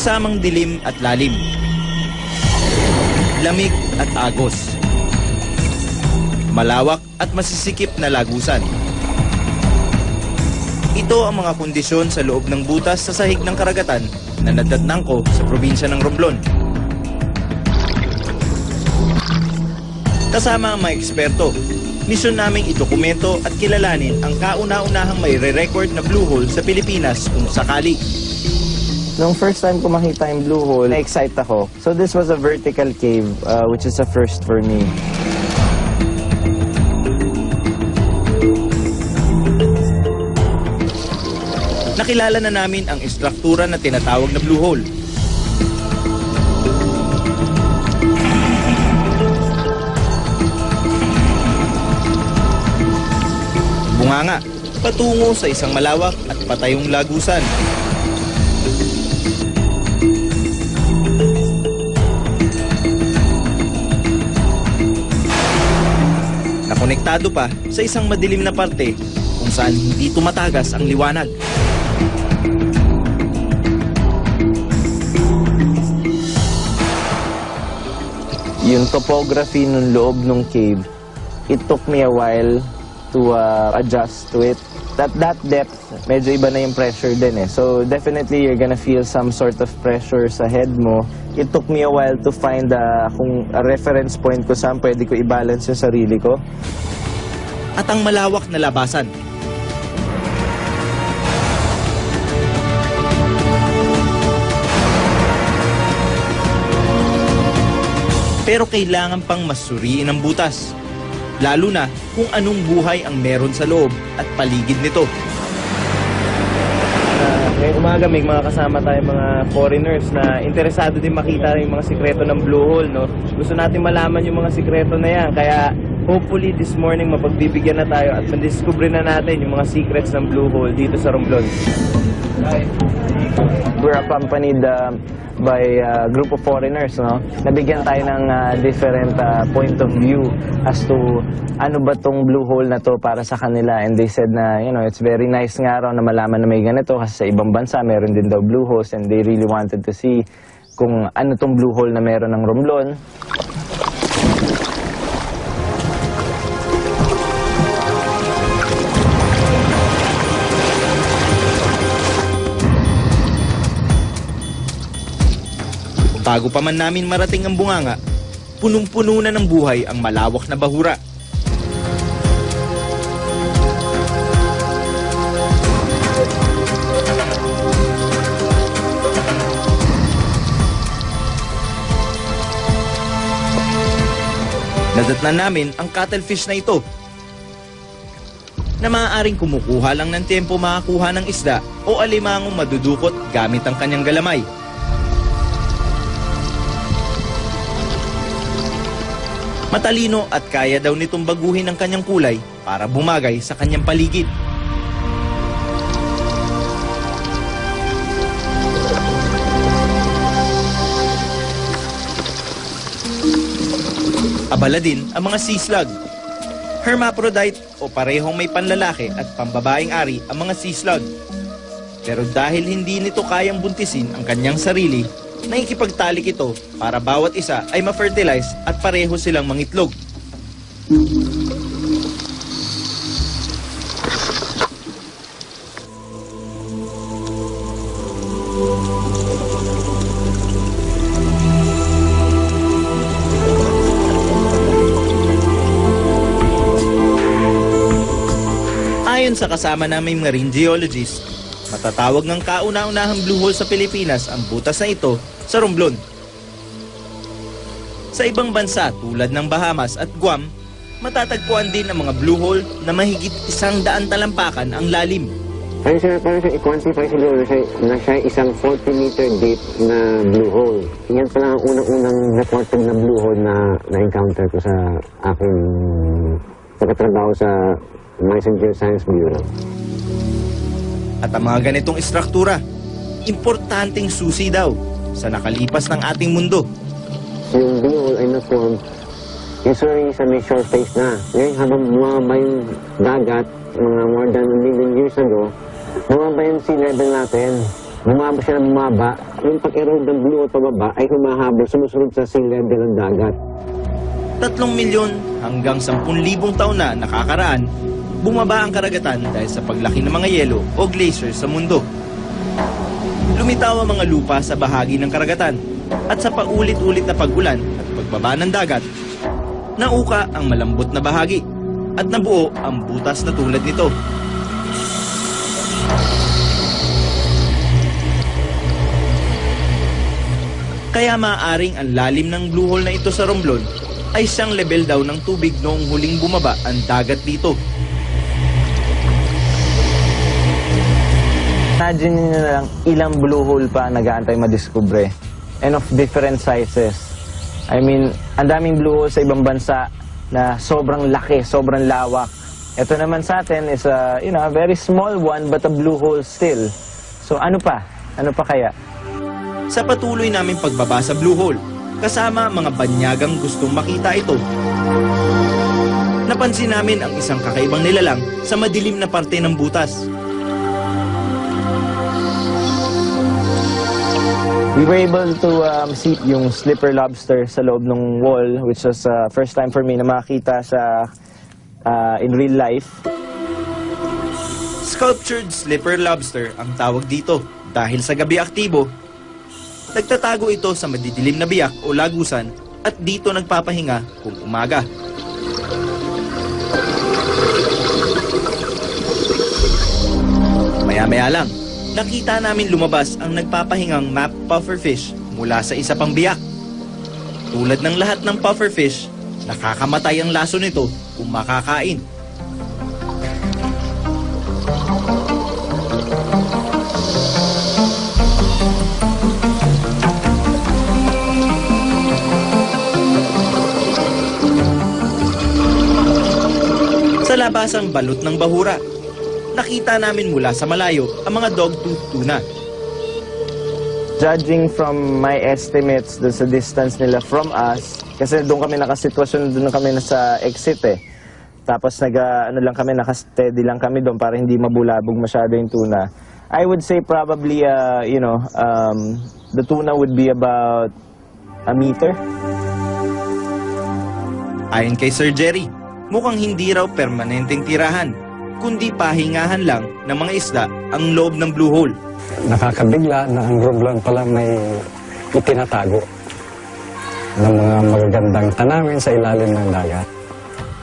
Magkasamang dilim at lalim, lamig at agos, malawak at masisikip na lagusan. Ito ang mga kondisyon sa loob ng butas sa sahig ng karagatan na nadatnang ko sa probinsya ng Romblon. Kasama ang mga eksperto, misyon naming idokumento at kilalanin ang kauna-unahang may re-record na blue hole sa Pilipinas kung sakali. Nung first time ko makita yung blue hole, na-excite ako. So this was a vertical cave, which is a first for me. Nakilala na namin ang istruktura na tinatawag na blue hole. Bunganga, patungo sa isang malawak at patayong lagusan. Nakonektado pa sa isang madilim na parte kung saan hindi tumatagas ang liwanag. Yung topography ng loob ng cave, it took me a while to adjust to it. At that depth, medyo iba na yung pressure din eh. So definitely you're gonna feel some sort of pressure sa head mo. It took me a while to find kung a reference point ko saan pwede ko i-balance yung sarili ko. At ang malawak na labasan. Pero kailangan pang masuriin ang butas. Lalo na kung anong buhay ang meron sa loob at paligid nito. Ngayong umaga may mga kasama tayong mga foreigners na interesado din makita yung mga sikreto ng blue hole, no? Gusto natin malaman yung mga sikreto na yan. Kaya hopefully this morning mapagbibigyan na tayo at madiscover na natin yung mga secrets ng blue hole dito sa Romblon. We're accompanied by a group of foreigners, no? Nabigyan tayo ng different point of view as to ano ba tong blue hole na to para sa kanila. And they said na, you know, it's very nice nga raw na malaman na may ganito kasi sa ibang bansa meron din daw blue holes and they really wanted to see kung ano tong blue hole na meron ng Romblon. Bago pa man namin marating ang bunganga, punong-puno na ng buhay ang malawak na bahura. Nadatnan namin ang cuttlefish na ito na maaaring kumukuha lang ng tempo makakuha ng isda o alimangong madudukot gamit ang kanyang galamay. Matalino at kaya daw nitong baguhin ang kanyang kulay para bumagay sa kanyang paligid. Abala din ang mga sea slug. Hermaphrodite o parehong may panlalaki at pambabaeng ari ang mga sea slug. Pero dahil hindi nito kayang buntisin ang kanyang sarili, nakikipagtalik ito para bawat isa ay ma-fertilize at pareho silang mangitlog. Ayon sa kasama naming marine geologist, matatawag ng kauna-unahang blue hole sa Pilipinas ang butas na ito sa Romblon. Sa ibang bansa tulad ng Bahamas at Guam, matatagpuan din ang mga blue hole na mahigit 100 talampakan ang lalim. Parang siya i-quantify siguro na siya isang 40-meter deep na blue hole. Yan pala ang unang-unang reported na blue hole na na-encounter ko sa aking pagkatrabaho sa Mines and Geoscience Bureau. At ang mga ganitong istruktura, importanteng susi daw sa nakalipas ng ating mundo. Yung blue hole ay na-form usually sa may shore phase na. Ngayon habang bumaba yung dagat, mga more than 1 million years ago, bumaba yung sea level natin. Bumaba siya ng bumaba. Yung pag-erode ng blue hole pababa ay humahabol, sumusunod sa sea level ng dagat. 3 milyon hanggang 10,000 taon na nakakaraan, bumaba ang karagatan dahil sa paglaki ng mga yelo o glaciers sa mundo. Lumitaw ang mga lupa sa bahagi ng karagatan at sa paulit-ulit na pag-ulan at pagbaba ng dagat, nauka ang malambot na bahagi at nabuo ang butas na tulad nito. Kaya maaaring ang lalim ng blue hole na ito sa Romblon ay siyang level daw ng tubig noong huling bumaba ang dagat dito. Imagine nyo na lang ilang blue hole pa nag-aantay madiskubre. And of different sizes. I mean, ang daming blue hole sa ibang bansa na sobrang laki, sobrang lawak. Ito naman sa atin is a very small one but a blue hole still. So ano pa? Ano pa kaya? Sa patuloy naming pagbaba sa blue hole, kasama mga banyagang gustong makita ito, napansin namin ang isang kakaibang nilalang sa madilim na parte ng butas. We were able to see yung slipper lobster sa loob ng wall, which was first time for me na makita sa in real life. Sculptured slipper lobster ang tawag dito dahil sa gabi aktibo, nagtatago ito sa madidilim na biyak o lagusan at dito nagpapahinga kung umaga. Maya-maya lang, nakita namin lumabas ang nagpapahingang map pufferfish mula sa isa pang biyak. Tulad ng lahat ng pufferfish, nakakamatay ang laso nito kung makakain. Sa labasang balot ng bahura, nakita namin mula sa malayo ang mga dogtooth tuna. Judging from my estimates doon sa distance nila from us, kasi doon kami nakasitwasyon, doon kami nasa exit eh. Tapos naka-steady lang kami doon para hindi mabulabog masyado yung tuna. I would say probably, the tuna would be about a meter. Ayon kay Sir Jerry, mukhang hindi raw permanenteng tirahan, kundi pahingahan lang ng mga isda ang loob ng blue hole. Nakakabigla na ang Romblon pala may itinatago ng mga magagandang tanawin sa ilalim ng dagat.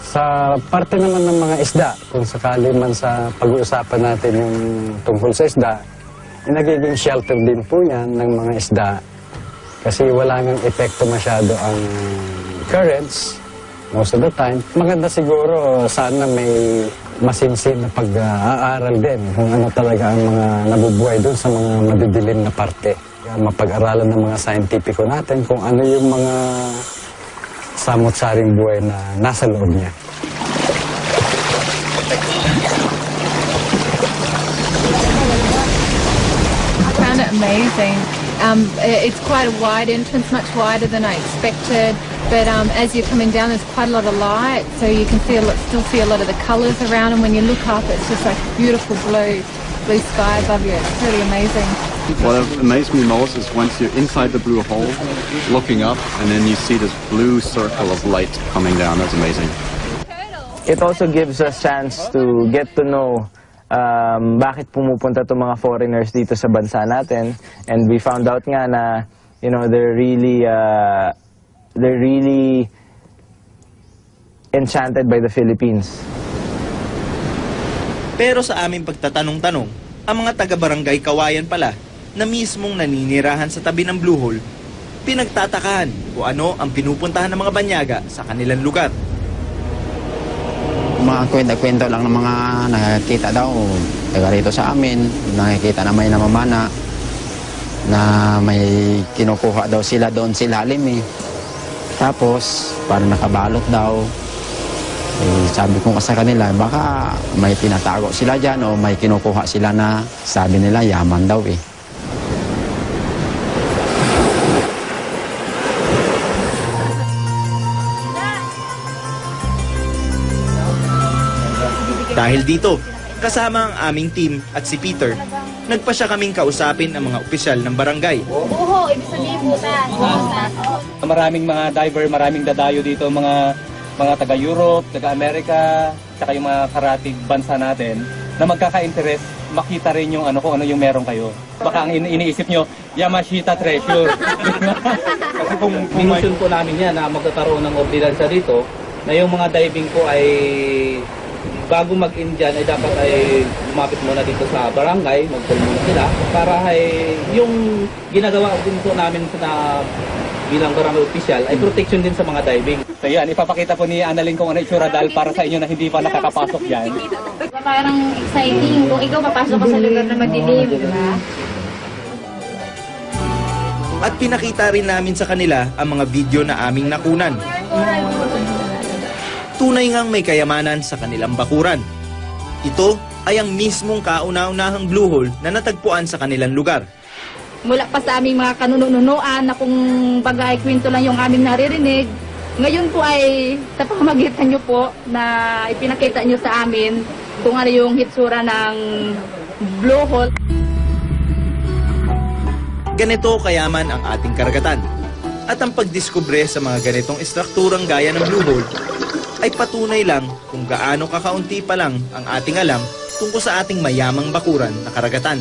Sa parte naman ng mga isda, kung sakali man sa pag-uusapan natin yung tungkol sa isda, nagiging shelter din po yan ng mga isda kasi wala ngang epekto masyado ang currents most of the time. Maganda siguro sana may masinsin na pag-aaral din kung ano talaga ang mga nabubuhay doon sa mga madidilim na parte. Mapag-aralan ng mga scientifico natin kung ano yung mga samot-saring buhay na nasa loob niya. I found it amazing. It's quite a wide entrance, much wider than I expected. But as you're coming down, there's quite a lot of light, so you can still see a lot of the colours around. And when you look up, it's just like beautiful blue sky above you. It's really amazing. What amazed me most is once you're inside the blue hole, looking up, and then you see this blue circle of light coming down. That's amazing. It also gives us chance to get to know bakit pumupunta itong mga foreigners dito sa bansa natin. And we found out nga na, they're really enchanted by the Philippines. Pero sa aming pagtatanong-tanong, ang mga taga-barangay Kawayan pala na mismong naninirahan sa tabi ng blue hole, pinagtatakahan kung ano ang pinupuntahan ng mga banyaga sa kanilang lugar. Mga kwento lang ng mga nakikita daw, taga rito sa amin, nakikita na may namamana, na may kinukuha daw sila doon sa ilalim eh. Tapos, parang nakabalot daw. Eh, sabi ko sa kanila, baka may tinatago sila dyan o may kinukuha sila na sabi nila yaman daw eh. Dahil dito, kasama ang aming team at si Peter, Nagpa siya kaming kausapin ang mga opisyal ng barangay. Buho, ibig sabihin butas. Maraming mga diver, maraming dadayo dito, mga taga-Europe, taga-Amerika, tsaka yung mga karatig bansa natin na magkaka-interest, makita rin yung kung ano yung meron kayo. Baka ang iniisip nyo, Yamashita Treasure. Kasi kung minusyon po namin yan na magkakaroon ng ordinansya dito, na yung mga diving po ay bago mag-in dyan ay dapat ay lumapit muna dito sa barangay, mag-call muna sila para ay yung ginagawa din po namin na bilang barangay official ay protection din sa mga diving. So yan, ipapakita po ni Annalyn kung ano itsura dahil para sa inyo na hindi pa nakakapasok dyan. Parang exciting kung ikaw papasok ka sa lugar na madilim, di ba? At pinakita rin namin sa kanila ang mga video na aming nakunan. Tunay ngang may kayamanan sa kanilang bakuran. Ito ay ang mismong kauna-unahang blue hole na natagpuan sa kanilang lugar. Mula pa sa aming mga kanununuan na kung bagay kwento lang yung aming naririnig, ngayon po ay sa pamamagitan nyo po na ipinakita nyo sa amin kung ano yung hitsura ng blue hole. Ganito kayaman ang ating karagatan. At ang pagdiskubre sa mga ganitong estrukturang gaya ng blue hole ay patunay lang kung gaano kakaunti pa lang ang ating alam tungkol sa ating mayamang bakuran na karagatan.